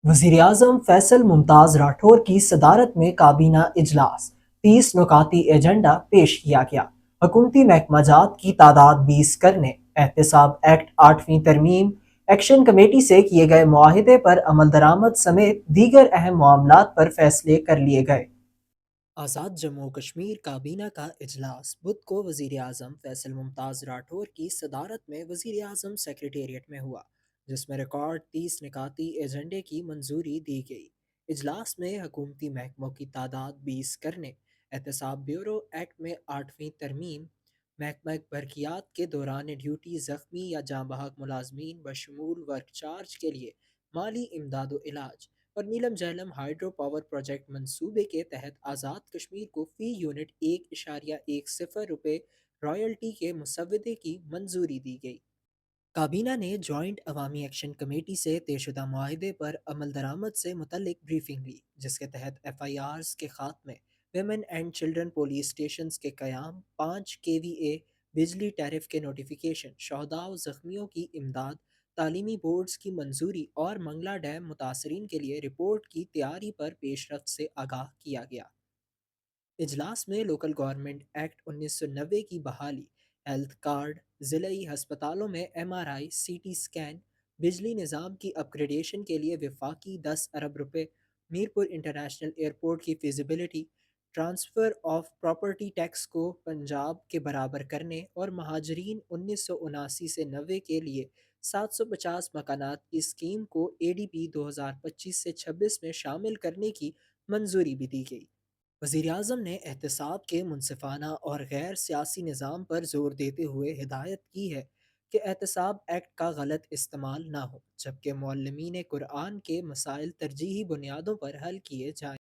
वजीर-ए-आज़म फैसल मुमताज़ राठौर की सदारत में काबीना इजलास 30 नुकाती एजेंडा पेश किया गया। हुकूमती महकमाजात की तादाद 20 करने, एहतसाब एक्ट 8वीं तरमीम, एक्शन कमेटी से किए गए मुआहिदे पर अमल दरामद समेत दीगर अहम मामलात पर फैसले कर लिए गए। आज़ाद जम्मू कश्मीर काबीना का इजलास बुध को वज़ीर आज़म फैसल मुमताज़ राठौर की सदारत में वज़ीर आज़म सेक्रेटेरिएट में हुआ, जिसमें रिकॉर्ड 30 निकाती एजेंडे की मंजूरी दी गई। इजलास में हुकूमती महकमों की तादाद 20 करने, एहतसाब ब्यूरो एक्ट में 8वीं तरमीम, महकमा बरकियात के दौरान ड्यूटी ज़ख्मी या जाँ बहक मुलाजमीन बशमूल वर्क चार्ज के लिए माली इमदाद इलाज और नीलम झेलम हाइड्रो पावर प्रोजेक्ट मंसूबे के तहत आज़ाद कश्मीर को फ़ी यूनिट 1.10 रुपये रॉयल्टी के मुसवदे की मंजूरी दी गई। काबीना ने जॉइंट अवामी एक्शन कमेटी से तयशुदा माहदे पर अमल दरामद से मुतल्लिक ब्रीफिंग ली, जिसके तहत FIRs के खात्मे, women and children police station के क़याम, 5 KVA बिजली टैरिफ के नोटिफिकेशन, शहदा व ज़ख्मियों की इमदाद, तालीमी बोर्ड्स की मंजूरी और मंगला डैम मुतासरीन के लिए रिपोर्ट की तैयारी पर पेशरफ से आगाह किया गया। इजलास में लोकल गवर्नमेंट एक्ट 1990 की बहाली, हेल्थ कार्ड, ज़िलई हस्पतालों में MRI CT स्कैन, बिजली निज़ाम की अपग्रेडेशन के लिए विफाकी 10 अरब रुपये, मीरपुर इंटरनेशनल एयरपोर्ट की feasibility, transfer of property tax को पंजाब के बराबर करने और महाजरीन 1979 से 90 के लिए 750 मकानात की स्कीम को ADP 2025 से 26 में शामिल करने की मंजूरी भी दी गई। वज़ीर-ए-आज़म ने एहतसाब के मुनसिफ़ाना और गैर सियासी निज़ाम पर ज़ोर देते हुए हिदायत की है कि एहतसाब एक्ट का गलत इस्तेमाल ना हो, जबकि मुअल्लिमीन कुरान के मसाइल तरजीही बुनियादों पर हल किए जाएँ।